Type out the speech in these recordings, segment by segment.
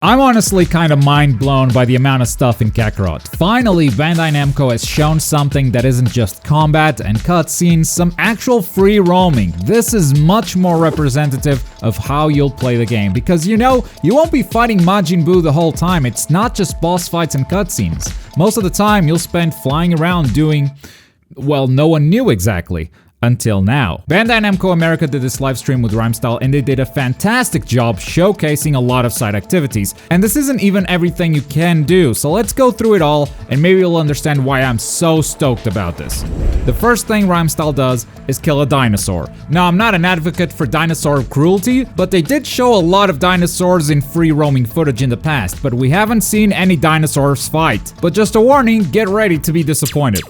I'm honestly kind of mind blown by the amount of stuff in Kakarot. Finally, Bandai Namco has shown something that isn't just combat and cutscenes, some actual free roaming. This is much more representative of how you'll play the game, because you won't be fighting Majin Buu the whole time. It's not just boss fights and cutscenes. Most of the time, you'll spend flying around doing, well, no one knew exactly. Until now. Bandai Namco America did this livestream with Rhymestyle and they did a fantastic job showcasing a lot of side activities. And this isn't even everything you can do, so let's go through it all and maybe you'll understand why I'm so stoked about this. The first thing Rhymestyle does is kill a dinosaur. Now, I'm not an advocate for dinosaur cruelty, but they did show a lot of dinosaurs in free roaming footage in the past, but we haven't seen any dinosaurs fight. But just a warning, get ready to be disappointed.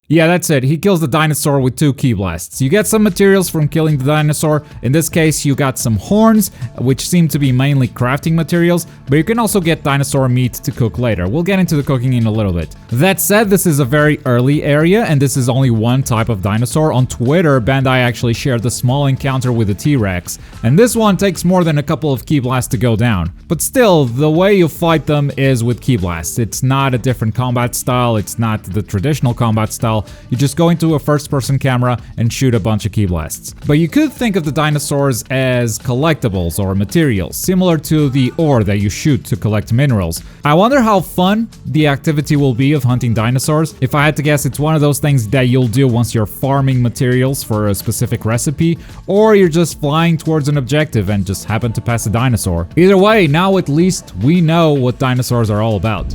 Yeah, that's it. He kills the dinosaur with 2 ki blasts. You get some materials from killing the dinosaur. In this case, you got some horns, which seem to be mainly crafting materials, but you can also get dinosaur meat to cook later. We'll get into the cooking in a little bit. That said, this is a very early area, and this is only one type of dinosaur. On Twitter, Bandai actually shared a small encounter with a T-Rex, and this one takes more than a couple of ki blasts to go down. But still, the way you fight them is with ki blasts. It's not a different combat style, it's not the traditional combat style. You just go into a first-person camera and shoot a bunch of ki blasts. But you could think of the dinosaurs as collectibles or materials, similar to the ore that you shoot to collect minerals. I wonder how fun the activity will be of hunting dinosaurs. If I had to guess, it's one of those things that you'll do once you're farming materials for a specific recipe, or you're just flying towards an objective and just happen to pass a dinosaur. Either way, now at least we know what dinosaurs are all about.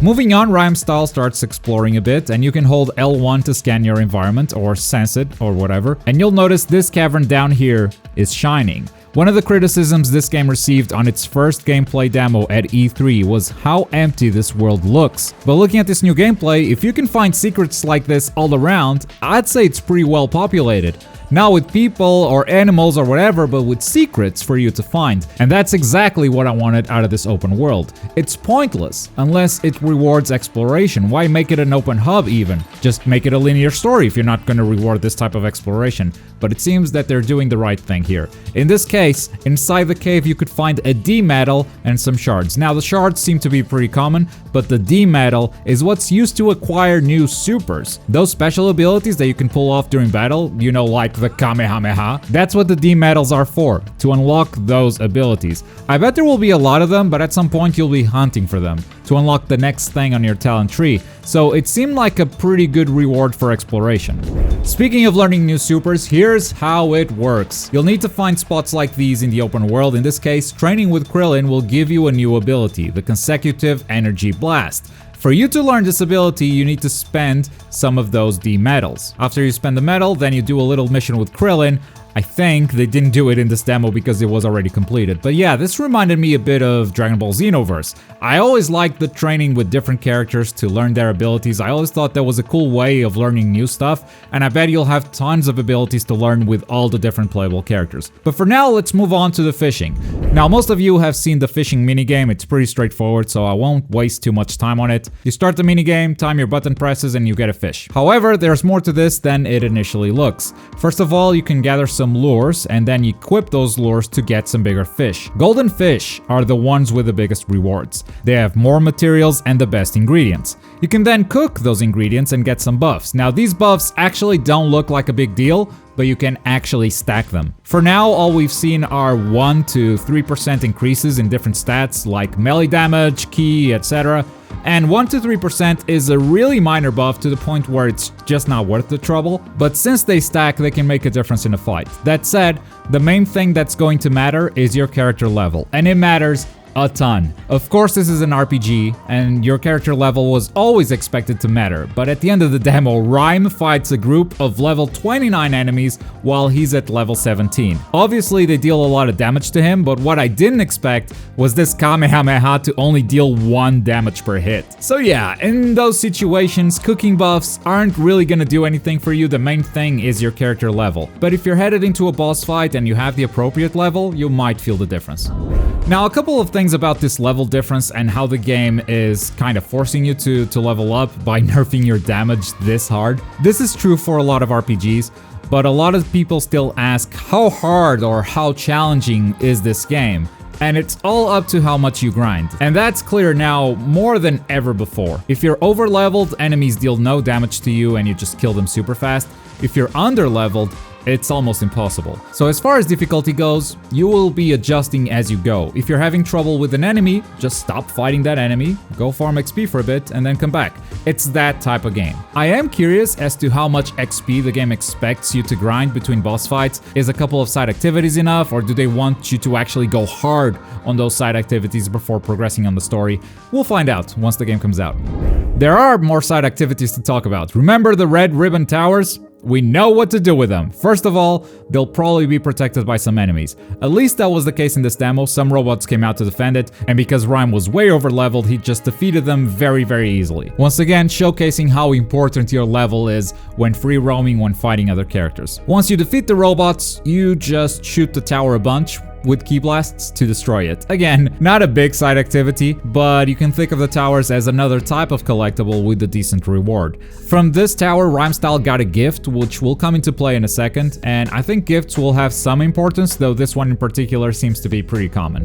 Moving on, Rhymestyle starts exploring a bit, and you can hold L1 to scan your environment or sense it or whatever, and you'll notice this cavern down here is shining. One of the criticisms this game received on its first gameplay demo at E3 was how empty this world looks. But looking at this new gameplay, if you can find secrets like this all around, I'd say it's pretty well populated. Not with people or animals or whatever, but with secrets for you to find. And that's exactly what I wanted out of this open world. It's pointless unless it rewards exploration. Why make it an open hub even? Just make it a linear story if you're not going to reward this type of exploration. But it seems that they're doing the right thing here. In this case, inside the cave you could find a D medal and some shards. Now the shards seem to be pretty common, but the D medal is what's used to acquire new supers. Those special abilities that you can pull off during battle, you know, like the Kamehameha. That's what the D medals are for, to unlock those abilities. I bet there will be a lot of them, but at some point you'll be hunting for them to unlock the next thing on your talent tree. So it seemed like a pretty good reward for exploration. Speaking of learning new supers, here's how it works. You'll need to find spots like these in the open world. In this case, training with Krillin will give you a new ability, the Consecutive Energy Blast. For you to learn this ability, you need to spend some of those D medals. After you spend the medal, then you do a little mission with Krillin. I think they didn't do it in this demo because it was already completed. But yeah, this reminded me a bit of Dragon Ball Xenoverse. I always liked the training with different characters to learn their abilities. I always thought that was a cool way of learning new stuff, and I bet you'll have tons of abilities to learn with all the different playable characters. But for now, let's move on to the fishing. Now, most of you have seen the fishing minigame. It's pretty straightforward, so I won't waste too much time on it. You start the minigame, time your button presses, and you get a fish. However, there's more to this than it initially looks. First of all, you can gather some lures and then equip those lures to get some bigger fish. Golden fish are the ones with the biggest rewards. They have more materials and the best ingredients. You can then cook those ingredients and get some buffs. Now, these buffs actually don't look like a big deal, but you can actually stack them. For now, all we've seen are 1 to 3% increases in different stats like melee damage, ki, etc. And 1 to 3% is a really minor buff to the point where it's just not worth the trouble, but since they stack, they can make a difference in a fight. That said, the main thing that's going to matter is your character level, and it matters a ton. Of course, this is an RPG, and your character level was always expected to matter, but at the end of the demo, Rhyme fights a group of level 29 enemies while he's at level 17. Obviously, they deal a lot of damage to him, but what I didn't expect was this Kamehameha to only deal 1 damage per hit. So yeah, in those situations, cooking buffs aren't really gonna do anything for you. The main thing is your character level. But if you're headed into a boss fight and you have the appropriate level, you might feel the difference. Now, a couple of things about this level difference and how the game is kind of forcing you to level up by nerfing your damage this hard. This is true for a lot of RPGs, but a lot of people still ask how hard or how challenging is this game? and it's all up to how much you grind. And that's clear now more than ever before. If you're over-leveled, enemies deal no damage to you and you just kill them super fast. If you're under-leveled, it's almost impossible. So as far as difficulty goes, you will be adjusting as you go. If you're having trouble with an enemy, just stop fighting that enemy, go farm XP for a bit, and then come back. It's that type of game. I am curious as to how much XP the game expects you to grind between boss fights. Is a couple of side activities enough, or do they want you to actually go hard on those side activities before progressing on the story? We'll find out once the game comes out. There are more side activities to talk about. Remember the red ribbon towers? We know what to do with them. First of all, they'll probably be protected by some enemies. At least that was the case in this demo. Some robots came out to defend it, and because Rhyme was way over leveled, he just defeated them very easily. Once again, showcasing how important your level is when free roaming when fighting other characters. Once you defeat the robots, you just shoot the tower a bunch with key blasts to destroy it. Again, not a big side activity, but you can think of the towers as another type of collectible with a decent reward. From this tower, Rhymestyle got a gift, which will come into play in a second, and I think gifts will have some importance, though this one in particular seems to be pretty common.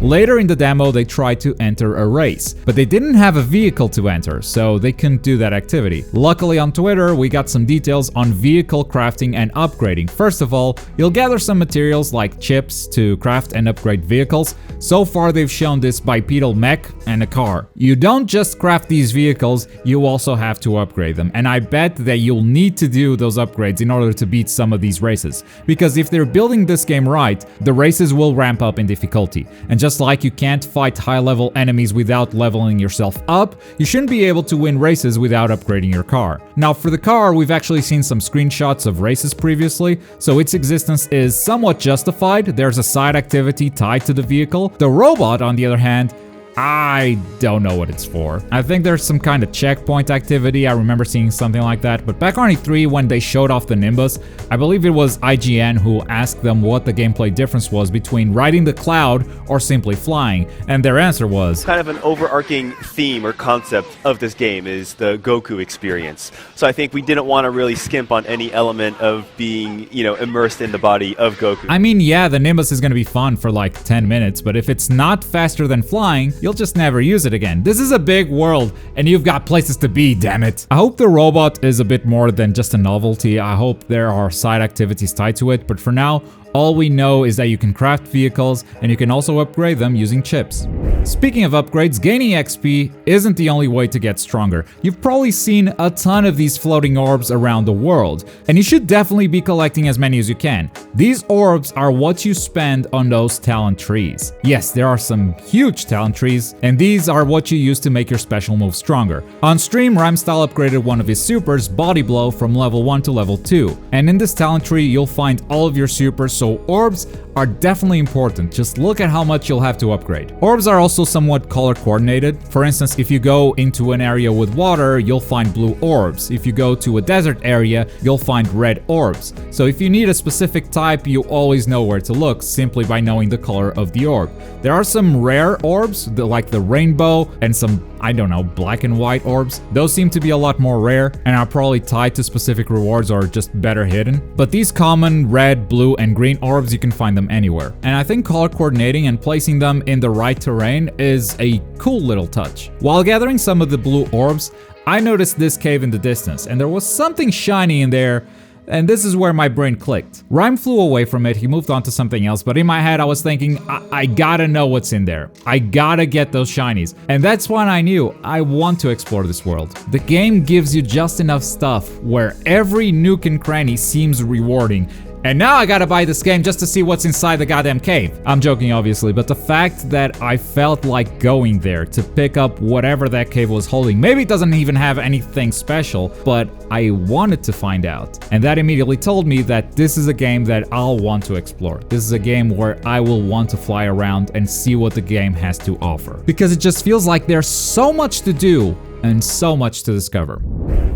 Later in the demo, they tried to enter a race, but they didn't have a vehicle to enter, so they couldn't do that activity. Luckily on Twitter, we got some details on vehicle crafting and upgrading. First of all, you'll gather some materials like chips to craft and upgrade vehicles. So far they've shown this bipedal mech and a car. You don't just craft these vehicles, you also have to upgrade them, and I bet that you'll need to do those upgrades in order to beat some of these races. Because if they're building this game right, the races will ramp up in difficulty. And just like you can't fight high-level enemies without leveling yourself up, you shouldn't be able to win races without upgrading your car. Now for the car, we've actually seen some screenshots of races previously, so its existence is somewhat justified. There's a side activity tied to the vehicle. The robot, on the other hand, I don't know what it's for. I think there's some kind of checkpoint activity. I remember seeing something like that. But back on E3, when they showed off the Nimbus, I believe it was IGN who asked them what the gameplay difference was between riding the cloud or simply flying. And their answer was, kind of an overarching theme or concept of this game is the Goku experience. So I think we didn't want to really skimp on any element of being, immersed in the body of Goku. I mean, yeah, the Nimbus is gonna be fun for like 10 minutes, but if it's not faster than flying, you'll just never use it again. This is a big world, and you've got places to be, damn it. I hope the robot is a bit more than just a novelty. I hope there are side activities tied to it, but for now, all we know is that you can craft vehicles, and you can also upgrade them using chips. Speaking of upgrades, gaining XP isn't the only way to get stronger. You've probably seen a ton of these floating orbs around the world, and you should definitely be collecting as many as you can. These orbs are what you spend on those talent trees. Yes, there are some huge talent trees, and these are what you use to make your special move stronger. On stream, Rhymestyle upgraded one of his supers, Body Blow, from level 1 to level 2. And in this talent tree, you'll find all of your supers, so orbs are definitely important. Just look at how much you'll have to upgrade. Orbs are also somewhat color coordinated. For instance, if you go into an area with water, you'll find blue orbs. If you go to a desert area, you'll find red orbs. So if you need a specific type, you always know where to look simply by knowing the color of the orb. There are some rare orbs, like the rainbow, and some, I don't know, black and white orbs. Those seem to be a lot more rare and are probably tied to specific rewards or just better hidden. But these common red, blue, and green orbs, you can find them anywhere. And I think color coordinating and placing them in the right terrain is a cool little touch. While gathering some of the blue orbs, I noticed this cave in the distance, and there was something shiny in there. And this is where my brain clicked. Rhyme flew away from it, he moved on to something else, but in my head I was thinking, I gotta know what's in there. I gotta get those shinies. And that's when I knew I want to explore this world. The game gives you just enough stuff where every nook and cranny seems rewarding. And now I gotta buy this game just to see what's inside the goddamn cave. I'm joking obviously, but the fact that I felt like going there to pick up whatever that cave was holding, maybe it doesn't even have anything special, but I wanted to find out. And that immediately told me that this is a game that I'll want to explore. This is a game where I will want to fly around and see what the game has to offer. Because it just feels like there's so much to do and so much to discover.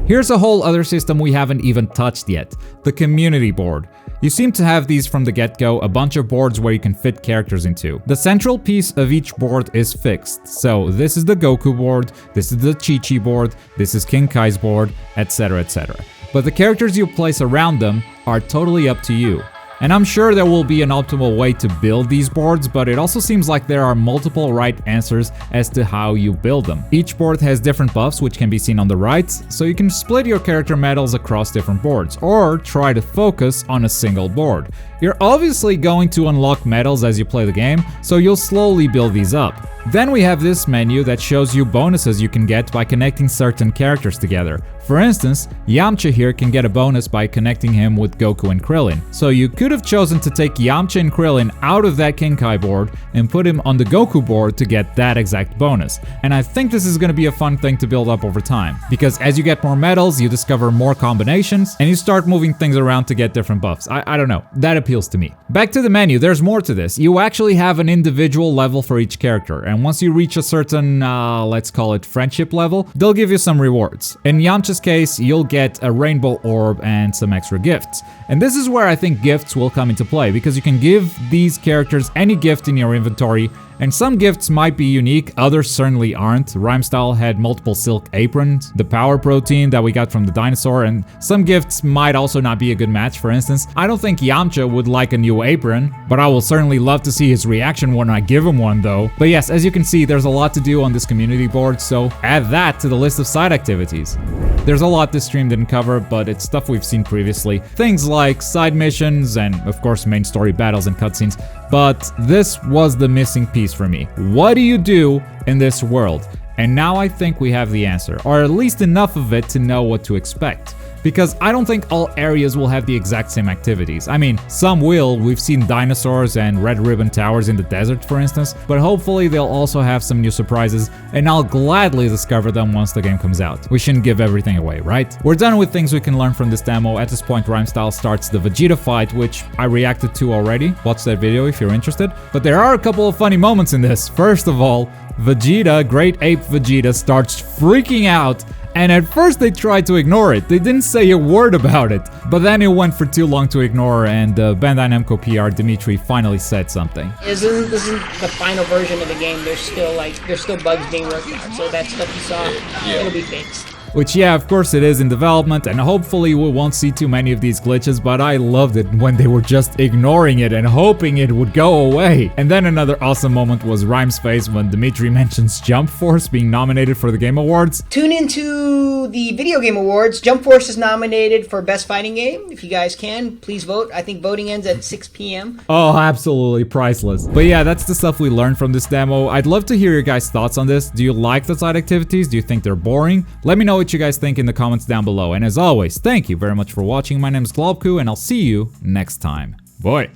Here's a whole other system we haven't even touched yet, the community board. You seem to have these from the get-go, a bunch of boards where you can fit characters into. The central piece of each board is fixed, so this is the Goku board, this is the Chi-Chi board, this is King Kai's board, etc, etc. But the characters you place around them are totally up to you. And I'm sure there will be an optimal way to build these boards, but it also seems like there are multiple right answers as to how you build them. Each board has different buffs, which can be seen on the right, so you can split your character medals across different boards, or try to focus on a single board. You're obviously going to unlock medals as you play the game, so you'll slowly build these up. Then we have this menu that shows you bonuses you can get by connecting certain characters together. For instance, Yamcha here can get a bonus by connecting him with Goku and Krillin. So you could have chosen to take Yamcha and Krillin out of that Kinkai board and put him on the Goku board to get that exact bonus. And I think this is going to be a fun thing to build up over time, because as you get more medals, you discover more combinations, and you start moving things around to get different buffs. I don't know, that appeals to me. Back to the menu, there's more to this. You actually have an individual level for each character, and once you reach a certain, let's call it friendship level, they'll give you some rewards. In Yamcha's case, you'll get a rainbow orb and some extra gifts. And this is where I think gifts will come into play, because you can give these characters any gift in your inventory, and some gifts might be unique, others certainly aren't. Rhymestyle had multiple silk aprons, the power protein that we got from the dinosaur, and some gifts might also not be a good match. For instance, I don't think Yamcha would like a new apron, but I will certainly love to see his reaction when I give him one though. But yes, as you can see, there's a lot to do on this community board, so add that to the list of side activities. There's a lot this stream didn't cover, but it's stuff we've seen previously. Things like side missions and, of course, main story battles and cutscenes. But this was the missing piece for me. What do you do in this world? And now I think we have the answer, or at least enough of it to know what to expect. Because I don't think all areas will have the exact same activities. I mean, some will. We've seen dinosaurs and red ribbon towers in the desert, for instance, but hopefully they'll also have some new surprises, and I'll gladly discover them once the game comes out. We shouldn't give everything away, right? We're done with things we can learn from this demo. At this point, Rhymestyle starts the Vegeta fight, which I reacted to already. Watch that video if you're interested. But there are a couple of funny moments in this. First of all, Vegeta, Great Ape Vegeta, starts freaking out. And at first they tried to ignore it, they didn't say a word about it. But then it went for too long to ignore, and Bandai Namco PR Dimitri finally said something. This isn't the final version of the game. There's still bugs being worked on. So that stuff you saw, it'll be fixed. Which, yeah, of course it is in development, and hopefully we won't see too many of these glitches, but I loved it when they were just ignoring it and hoping it would go away. And then another awesome moment was Rhyme's face when Dimitri mentions Jump Force being nominated for the Game Awards. Tune into the Video Game Awards. Jump Force is nominated for Best Fighting Game. If you guys can, please vote. I think voting ends at 6 p.m. Oh, absolutely priceless. But yeah, that's the stuff we learned from this demo. I'd love to hear your guys' thoughts on this. Do you like the side activities? Do you think they're boring? Let me know what you guys think in the comments down below. And as always, thank you very much for watching. My name is Globku, and I'll see you next time. Bye.